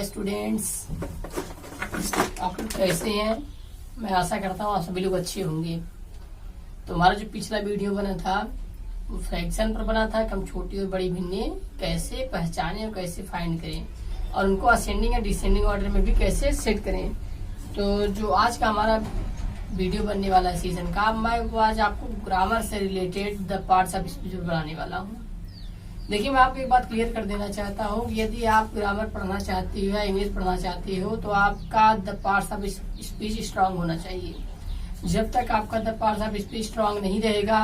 Hi students, आप लोग कैसे हैं। मैं आशा करता हूँ आप सभी लोग अच्छे होंगे। तो हमारा जो पिछला वीडियो बना था वो फ्रैक्शन पर बना था। कम छोटी और बड़ी भिन्नें कैसे पहचानें और कैसे फाइंड करें और उनको असेंडिंग या डिसेंडिंग ऑर्डर में भी कैसे सेट करें। तो जो आज का हमारा वीडियो बनने वाला है सीजन का, मैं वो आज आपको ग्रामर से related the parts of speech बनाने वाला हूँ। देखिए, मैं आपको एक बात क्लियर कर देना चाहता हूँ कि यदि आप ग्रामर पढ़ना चाहती हो या इंग्लिश पढ़ना चाहती हो तो आपका the parts of speech strong होना चाहिए। जब तक आपका the parts of speech strong नहीं रहेगा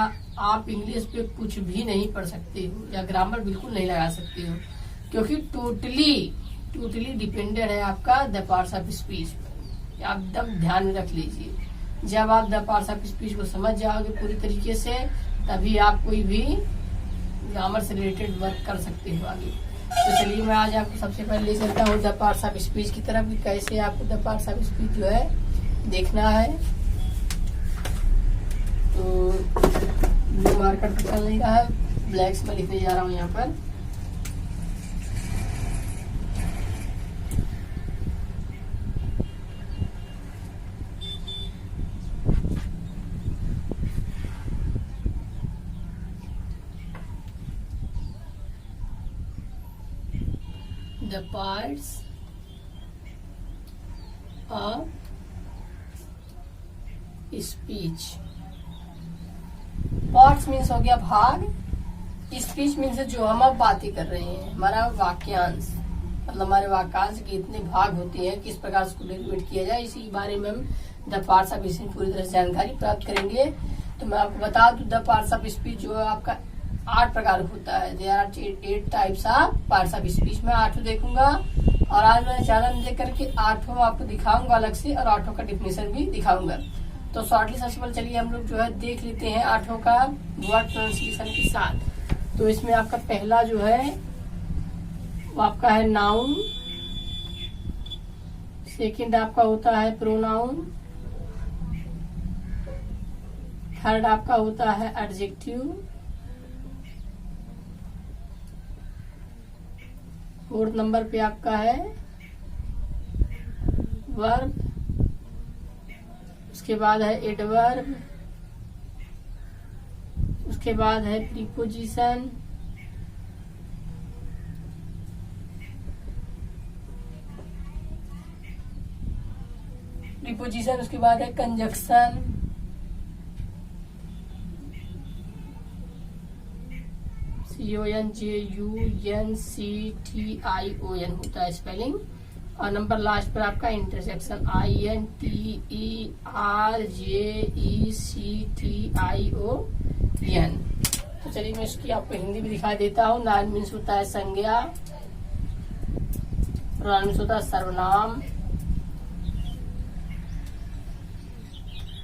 आप इंग्लिश पे कुछ भी नहीं पढ़ सकते हो या ग्रामर बिल्कुल नहीं लगा सकते हो, क्योंकि टोटली डिपेंडेंट है आपका द पार्ट्स ऑफ स्पीच। आप एकदम ध्यान में रख लीजिए। जब आप द पार्ट्स ऑफ स्पीच को समझ जाओगे पूरी तरीके से, तभी आप कोई भी ग्रामर से रिलेटेड वर्क कर सकते हो आगे। तो चलिए, मैं आज आपको सबसे पहले ले चलता हूँ द पार्ट्स ऑफ स्पीच की तरफ, कैसे आपको द पार्ट्स ऑफ स्पीच जो है देखना है। तो ब्लू मार्कर तो चल नहीं रहा है, ब्लैक्स में लिखने जा रहा हूँ यहाँ पर। The parts of speech. Parts means हो गया भाग, स्पीच मीन्स जो हम अब बातें कर रहे हैं, हमारा वाक्यांश, मतलब हमारे वाक्यांश के इतने भाग होते हैं, किस प्रकार उसको डेरिवेट किया जाए, इसी बारे में हम द पार्ट्स ऑफ स्पीच पूरी तरह से जानकारी प्राप्त करेंगे। तो मैं आपको बता दूं, द पार्ट्स ऑफ स्पीच जो है आपका 8 प्रकार होता है। There are 8 types of parts of speech. मैं 8 देखूंगा और आज मैं ज़्यादा नहीं देख करके 8 आपको दिखाऊंगा अलग से, और 8 का डिफिनेशन भी दिखाऊंगा। तो शॉर्टली सबसे पहले चलिए हम लोग जो है देख लेते हैं 8 का वर्ड प्रोनाउंसिएशन के साथ। तो इसमें आपका पहला जो है वो आपका है नाउन, सेकंड आपका होता है प्रोनाउन, थर्ड आपका होता है एडजेक्टिव, फोर्थ नंबर पे आपका है वर्ब, उसके बाद है एडवर्ब, उसके बाद है प्रीपोजिशन, उसके बाद है कंजक्शन, CONJUNCTION होता है स्पेलिंग, और नंबर लास्ट पर आपका इंटरसेक्शन INTERJECTION। तो चलिए मैं इसकी आपको हिंदी भी दिखा देता हूँ। नाउन मीन्स होता है संज्ञा, प्रोनाउन मीन्स होता है सर्वनाम,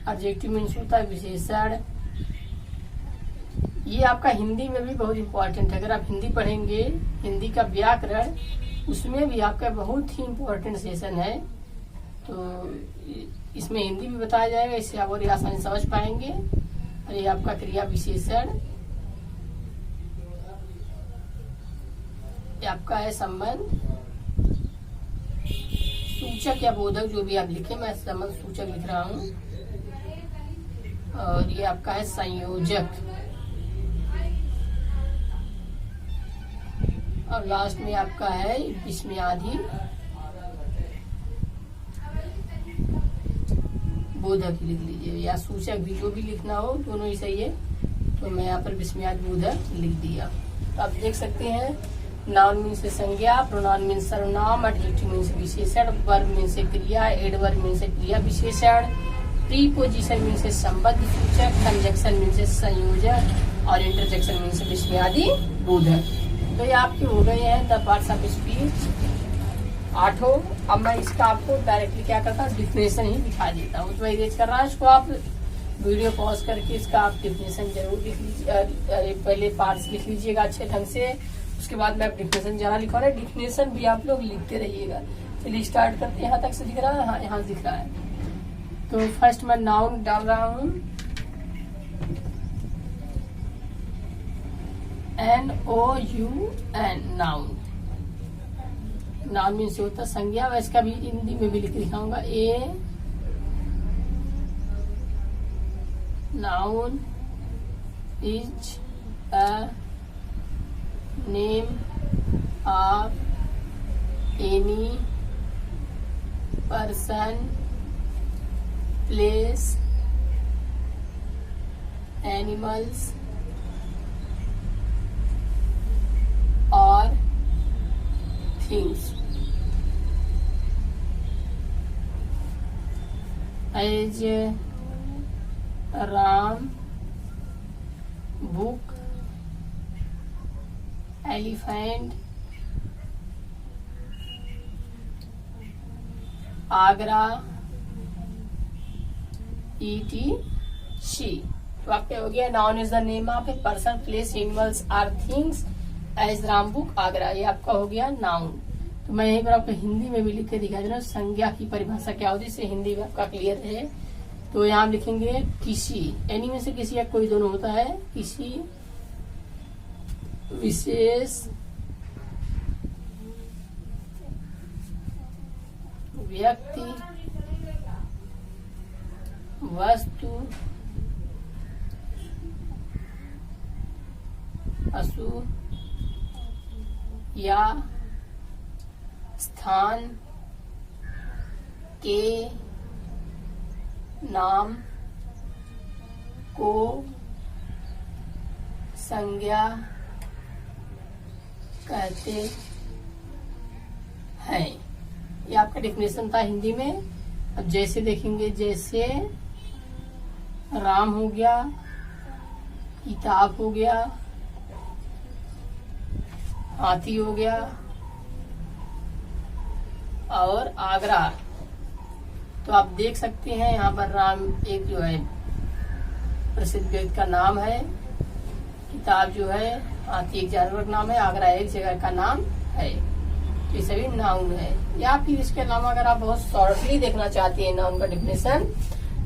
एडजेक्टिव मीन्स होता है विशेषण। ये आपका हिंदी में भी बहुत इंपॉर्टेंट है। अगर आप हिंदी पढ़ेंगे, हिंदी का व्याकरण, उसमें भी आपका बहुत ही इंपॉर्टेंट सेशन है। तो इसमें हिंदी भी बताया जाएगा, इससे आप और आसानी समझ पाएंगे। और ये आपका क्रिया विशेषण, ये आपका है संबंध, सूचक या बोधक जो भी आप लिखे, मैं संबंध सूचक लिख रहा हूँ। और ये आपका है संयोजक, और लास्ट में आपका है विस्मयादि बोधक लिख लीजिए, या सूचक भी, जो भी लिखना हो दोनों ही सही है। तो मैं यहाँ पर विस्मयादि बोधक लिख दिया। तो आप देख सकते हैं नाउन मीन्स से संज्ञा, प्रोनाउन मीन्स सर्वनाम, एडजेक्टिव मीन्स विशेषण, वर्ब मीन्स से क्रिया, एडवर्ब मीन्स से क्रिया विशेषण, प्रीपोजिशन मीन्स से संबंध सूचक, कंजक्शन मीन्स से संयोजक, और इंटरजेक्शन मीन्स से विस्मयादि बोधक। तो ये आपके हो गए हैं द पार्ट्स ऑफ स्पीच 8। अब मैं इसका आपको डायरेक्टली क्या करता हूँ, डिफिनेशन ही दिखा देता हूँ। तो इरेज कर रहा है इसको, आप वीडियो पॉज करके इसका आप डिफिनेशन जरूर लिख लीजिए। पहले पार्ट्स लिख लीजिएगा अच्छे ढंग से, उसके बाद मैं डिफिनेशन जरा लिखवा रहा है। डिफिनेशन भी आप लोग लिखते रहिएगा। चलिए स्टार्ट करते हैं। यहाँ तक से दिख रहा है? हाँ, यहाँ दिख रहा है। तो फर्स्ट मैं नाउन डाल रहा हूँ, NOUN, नाउन। नाउन मीन्स होता है संज्ञा। मैं इसका भी हिंदी में भी लिख दिखाऊंगा। A noun is a name of any person, place, animals और things. As Ram, book, elephant, Agra, ETC। वाक्य हो गया noun is the name of a person, place, animals are things as Ram, book, Agra. ये आपका हो गया नाउन। तो मैं यहीं पर आपको हिंदी में भी लिख के दिखा दे रहा हूँ संज्ञा की परिभाषा क्या होती है, इससे हिंदी में आपका क्लियर है। तो यहाँ लिखेंगे किसी, एनी में से किसी या कोई दोनों होता है, किसी विशेष व्यक्ति, वस्तु, पशु या स्थान के नाम को संज्ञा कहते हैं। ये आपका डेफिनेशन था हिंदी में। अब जैसे देखेंगे, जैसे राम हो गया, किताब हो गया, हाथी हो गया और आगरा। तो आप देख सकते हैं यहाँ पर राम एक जो है प्रसिद्ध व्यक्ति का नाम है, किताब जो है, हाथी एक जानवर का नाम है, आगरा एक जगह का नाम है। ये सभी नाउन है। या फिर इसके अलावा अगर आप बहुत शॉर्टली देखना चाहते हैं नाउन का डेफिनेशन,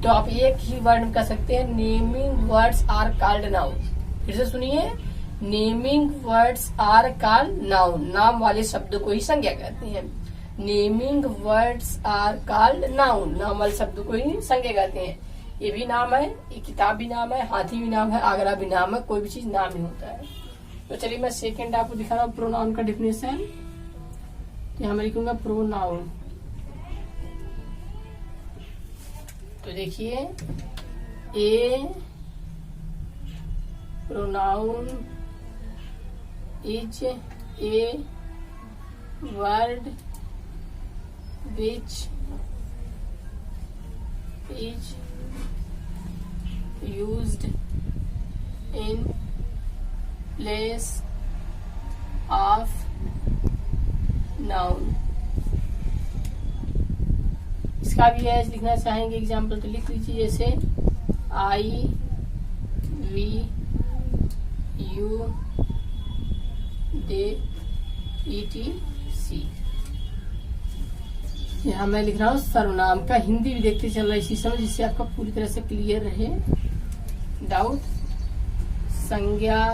तो आप एक ही वर्ड में कह सकते हैं, naming words are called noun. फिर से सुनिए, naming words are called noun. नाम वाले शब्दों को ही संज्ञा कहते हैं। Naming words are called noun, नाम वाले शब्दों को ही संज्ञा कहते हैं। ये भी नाम है, ये किताब भी नाम है, हाथी भी नाम है, आगरा भी नाम है, कोई भी चीज नाम ही होता है। तो चलिए मैं सेकंड आपको दिखा रहा हूँ प्रोनाउन का डेफिनेशन। यहाँ मैं लिखूंगा प्रोनाउन। तो देखिए, a pronoun is a word which is used in place of noun। इसका भी है लिखना चाहेंगे एग्जाम्पल तो लिख लीजिए, जैसे I V U they ETC। यहाँ मैं लिख रहा हूँ सर्वनाम का हिंदी भी देखते चल रहा है इसी समय, जिससे आपका पूरी तरह से क्लियर रहे डाउट। संज्ञा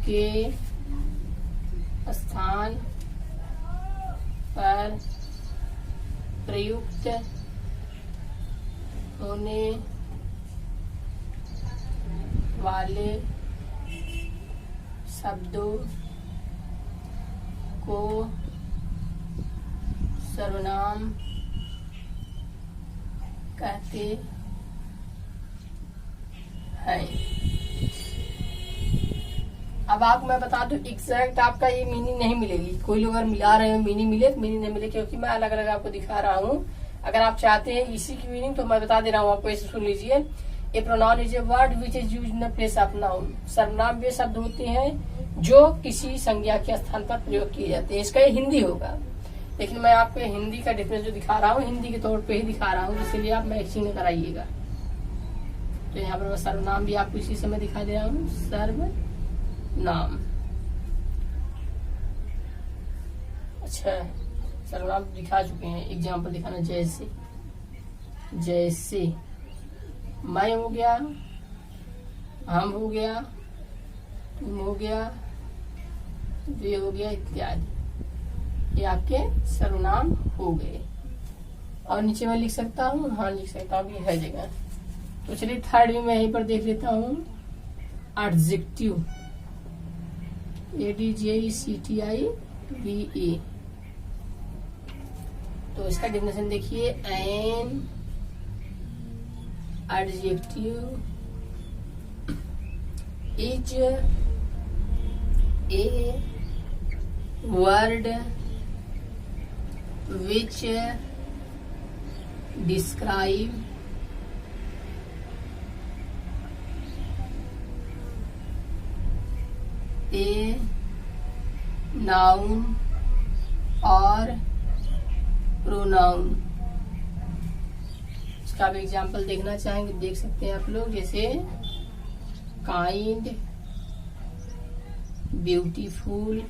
के स्थान पर प्रयुक्त होने वाले शब्दों को सर्वनाम कहते हैं। अब आपको मैं बता दूं, एग्जैक्ट आपका ये मीनिंग नहीं मिलेगी। कोई लोग अगर मिला रहे हो मीनिंग मिले तो मीनिंग नहीं मिले, क्योंकि मैं अलग अलग आपको दिखा रहा हूँ। अगर आप चाहते हैं इसी की मीनिंग तो मैं बता दे रहा हूँ आपको, ऐसे सुन लीजिए। A pronoun is a word which is used in place of noun. सर्वनाम वे शब्द होते हैं जो किसी संज्ञा के स्थान पर प्रयोग किए जाते हैं। इसका ये हिंदी होगा, लेकिन मैं आपको हिंदी का डिफरेंस जो दिखा रहा हूँ हिंदी के तौर पे ही दिखा रहा हूँ, इसलिए आप मैचिंग कराइएगा। तो यहाँ पर मैं सर्वनाम भी आपको इसी समय दिखा दे रहा हूँ, सर्वनाम। अच्छा, सर्वनाम दिखा चुके हैं, एग्जाम्पल दिखाना। जैसे जैसे मैं हो गया, हम हो गया, तुम हो गया, वे हो गया इत्यादि, ये आपके सर्वनाम हो गए। और नीचे मैं लिख सकता हूँ, हाँ लिख सकता हूँ कि हर जगह। तो चलिए थर्ड भी मैं यहीं पर देख लेता हूँ, एडजेक्टिव, ADJECTIVE। तो इसका डेफिनेशन देखिए, an adjective is a word which describe a noun or pronoun। इसका आप एग्जाम्पल देखना चाहेंगे, देख सकते हैं आप लोग, जैसे काइंड, ब्यूटीफुल,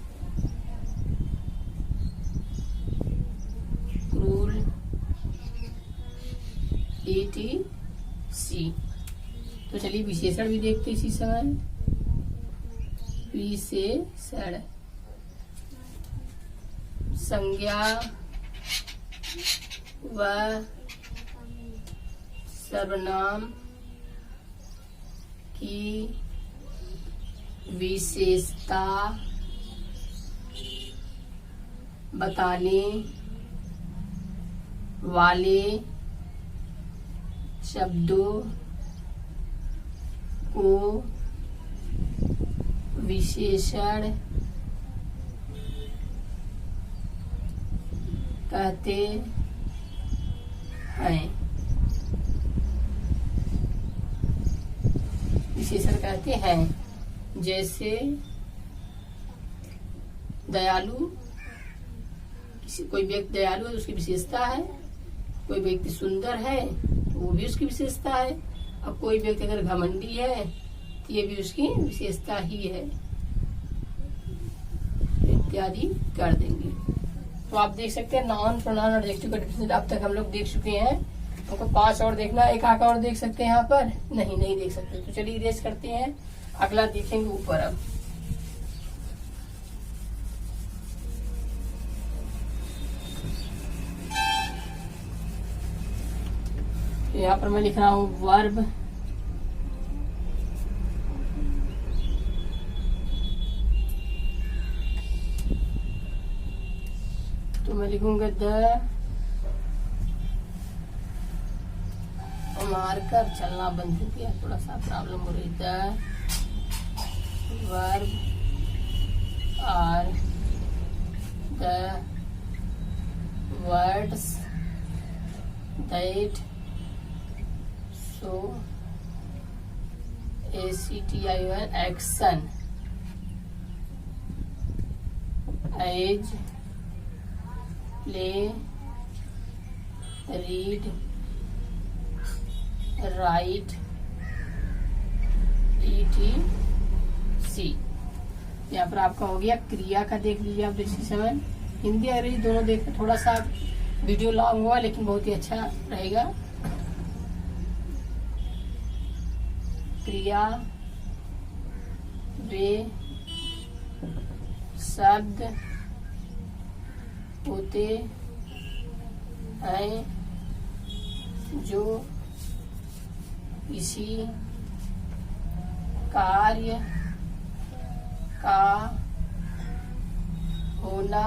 क्रूल, etc। तो चलिए विशेषण भी देखते इसी समय। विशेषण, संज्ञा व सर्वनाम की विशेषता बताने वाले शब्दों को विशेषण कहते हैं। विशेषण कहते हैं, जैसे दयालु, कोई व्यक्ति दयालु है तो उसकी विशेषता है, कोई व्यक्ति सुंदर है तो वो भी उसकी विशेषता है, और कोई व्यक्ति अगर घमंडी है तो ये भी उसकी विशेषता ही है, इत्यादि कर देंगे। तो आप देख सकते हैं नाउन, प्रोनाउन, एडजेक्टिव का डिफिनेशन अब तक हम लोग देख चुके हैं। हमको 5 और देखना, एक आंख और देख सकते हैं यहाँ पर, नहीं देख सकते। तो चलिए इरेज करते हैं, अगला देखेंगे ऊपर। अब यहाँ पर मैं लिख रहा हूँ वर्ब, तो मैं लिखूंगा द, मार्कर चलना बंद हो गया, थोड़ा सा प्रॉब्लम हो रही। The verb are the words that show ACTION action as play, read, write, etc। यहाँ पर आपका हो गया क्रिया का, देख लीजिए आप इसी समय। हिंदी अंग्रेजी दोनों देख, थोड़ा सा वीडियो लॉन्ग हुआ लेकिन बहुत ही अच्छा रहेगा। क्रिया वे शब्द होते हैं जो किसी कार्य का होना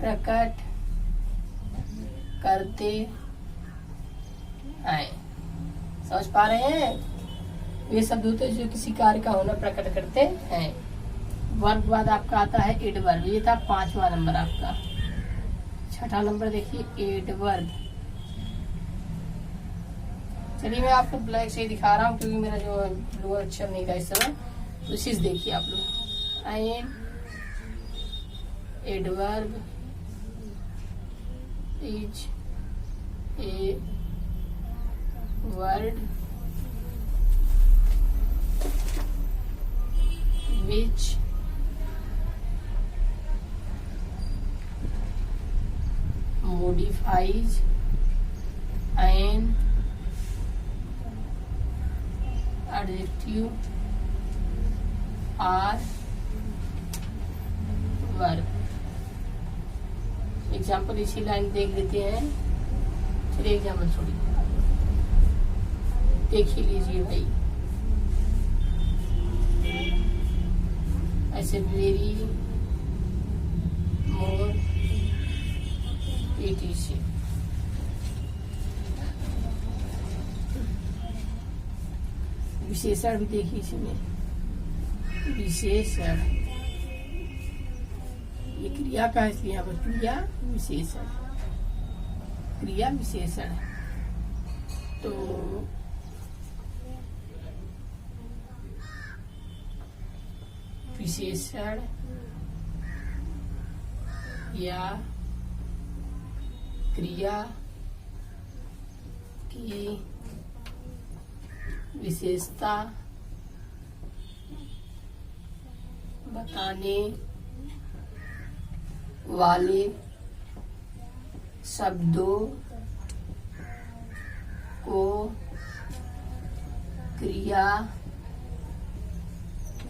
प्रकट करते हैं। समझ पा रहे हैं? ये शब्द होते हैं जो किसी कार्य का होना प्रकट करते हैं। वर्ब बाद आपका आता है एडवर्ब, ये था 5वां नंबर आपका। 6ठा नंबर देखिए एडवर्ब। चलिए मैं आपको ब्लैक से ही दिखा रहा हूँ क्योंकि मेरा जो लोअर अक्षर नहीं था इस समय। तो चीज देखिए आप लोग, an adverb is a word which modifies an adjective or verb. Example इसी लाइन देख लेते हैं। चलिए एग्जाम्पल छोड़िए, देख ही लीजिए भाई। ऐसे वेरी मोर etc। विशेषण भी देखिए इसमें, विशेषण ये क्रिया का है, इसलिए यहाँ पर क्रिया विशेषण, क्रिया विशेषण। तो विशेषण या क्रिया की विशेषता बताने वाले शब्दों को क्रिया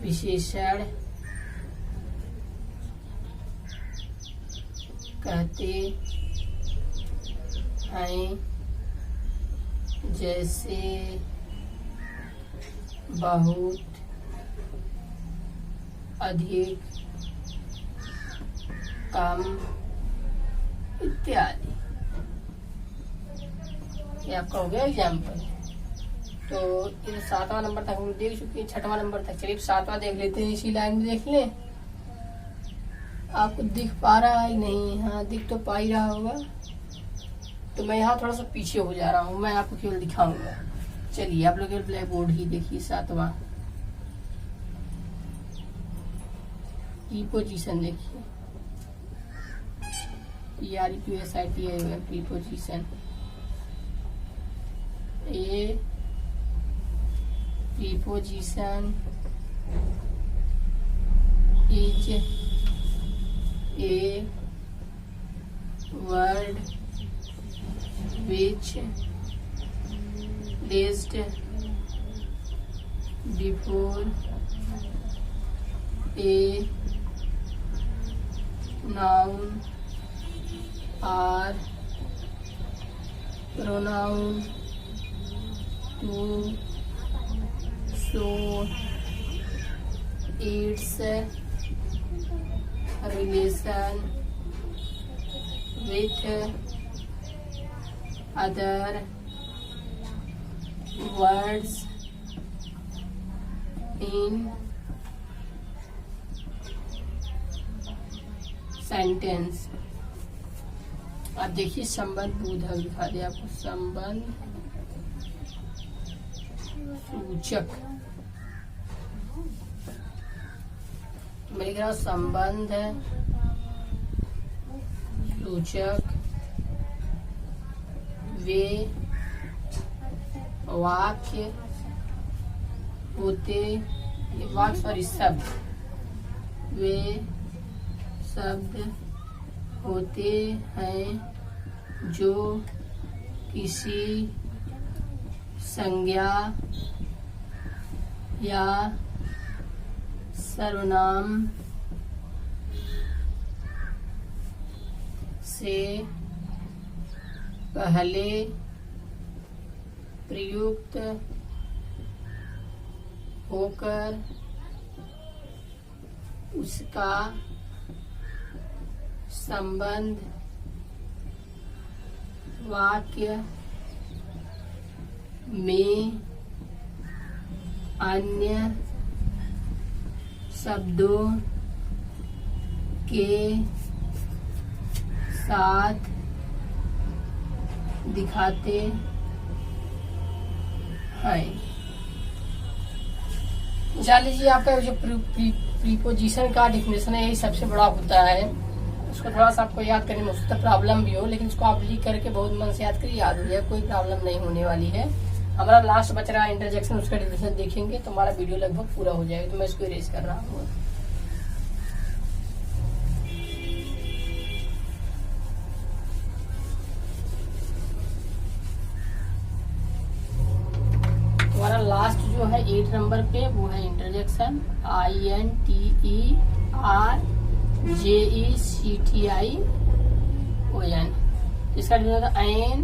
विशेषण कहते हैं। जैसे बहुत, अधिक, कम इत्यादि। ये आपका हो गया एग्जाम्पल। तो ये 7वां नंबर तक हम देख चुके हैं, 6वां नंबर तक। चलिए 7वां देख लेते हैं, इसी लाइन में देख लें। आपको दिख पा रहा है नहीं? हाँ, दिख तो पा ही रहा होगा। तो मैं यहाँ थोड़ा सा पीछे हो जा रहा हूँ, मैं आपको केवल दिखाऊंगा। चलिए आप लोग ब्लैक बोर्ड ही देखिए। 7वां प्रीपोजिशन देखिए, PREPOSITION preposition. A preposition is a word which placed before a noun or pronoun to show its relation with other words in sentence। अब देखिए संबंध बोधक दिखा दे आपको, संबंध सूचक। मेरे ख्याल संबंध सूचक वे वाक्य होते, शब्द, वे शब्द होते हैं जो किसी संज्ञा या सर्वनाम से पहले प्रयुक्त होकर उसका संबंध वाक्य में अन्य शब्दों के साथ दिखाते हैं। जान लीजिए आपका जो प्रीपोजिशन का डिफिनेशन है, यही सबसे बड़ा होता है। उसको थोड़ा सा आपको याद करने में उसका प्रॉब्लम भी हो, लेकिन उसको आप लिख करके बहुत मन से याद करिए, याद हो जाए, कोई प्रॉब्लम नहीं होने वाली है। हमारा लास्ट बच रहा है इंटरजेक्शन, उसका डिफिनेशन देखेंगे तो हमारा वीडियो लगभग पूरा हो जाएगा। तो मैं इसको इरेज कर रहा हूँ। हमारा लास्ट जो है 8 नंबर पे वो है इंटरजेक्शन, INTERJECTION। JECTION। इसका डिफिनेशन होता है an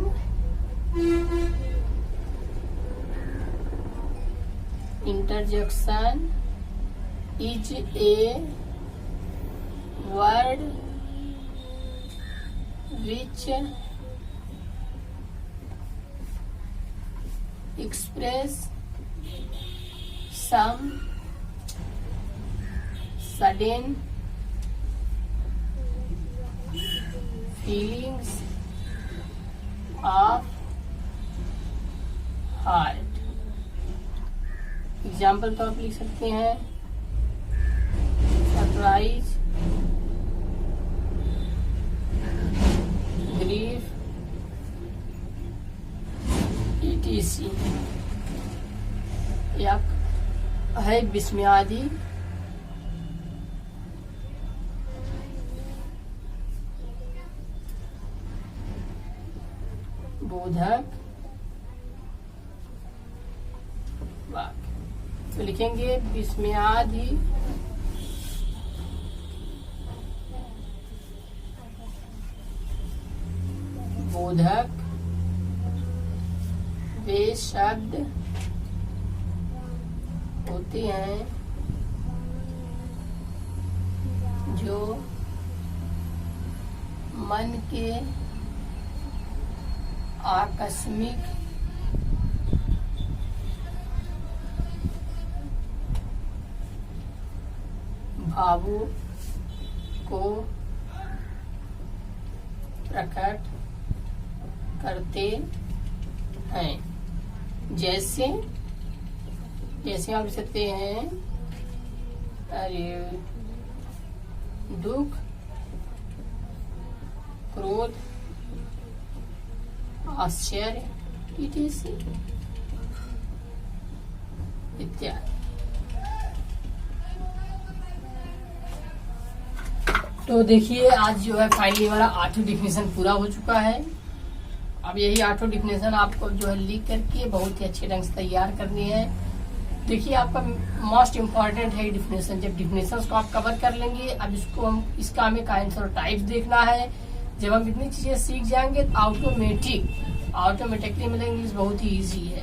interjection is a word which express some sudden feelings of heart। Example तो आप लिख सकते हैं सरप्राइज, ग्रीफ, ETC। या है विस्मयादि, बोधक वाक्य। तो लिखेंगे विस्मयादि बोधक वे शब्द होते हैं जो मन के आकस्मिक भावों को प्रकट करते हैं। जैसे आप लिख सकते हैं अरे दुख, क्रोध, आश्चर्य इत्यादि। तो देखिए आज जो है फाइनली हमारा 8वां डिफिनेशन पूरा हो चुका है। अब यही 8वां डिफिनेशन आपको जो है लिख करके बहुत ही अच्छे ढंग से तैयार करनी है। देखिए आपका मोस्ट इम्पॉर्टेंट है डिफिनेशन। जब डिफिनेशंस को आप कवर कर लेंगे, अब इसका हमें आंसर टाइप्स देखना है। जब हम इतनी चीजें सीख जाएंगे तो ऑटोमेटिकली मतलब इंग्लिश बहुत ही इजी है।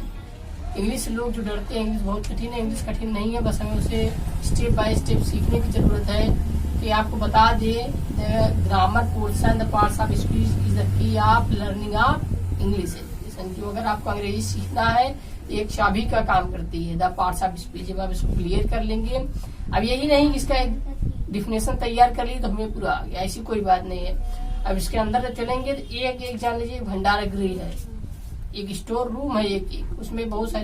इंग्लिश लोग जो डरते हैं इंग्लिश बहुत कठिन है, इंग्लिश कठिन नहीं है, बस हमें उसे स्टेप बाय स्टेप सीखने की जरूरत है। कि आपको बता दे grammar portion the parts of speech is the key of learning of English education. जो अगर आपको अंग्रेजी सीखना है एक चाबी का काम करती है द पार्ट्स ऑफ स्पीच। जब आप इसको क्लियर कर लेंगे, अब यही नहीं इसका एक डिफिनेशन तैयार कर ली तो हमें पूरा आ गया, ऐसी कोई बात नहीं है। अब इसके अंदर चलेंगे तो एक जान लीजिए भंडार गृह है, एक स्टोर रूम है, एक उसमें बहुत सारे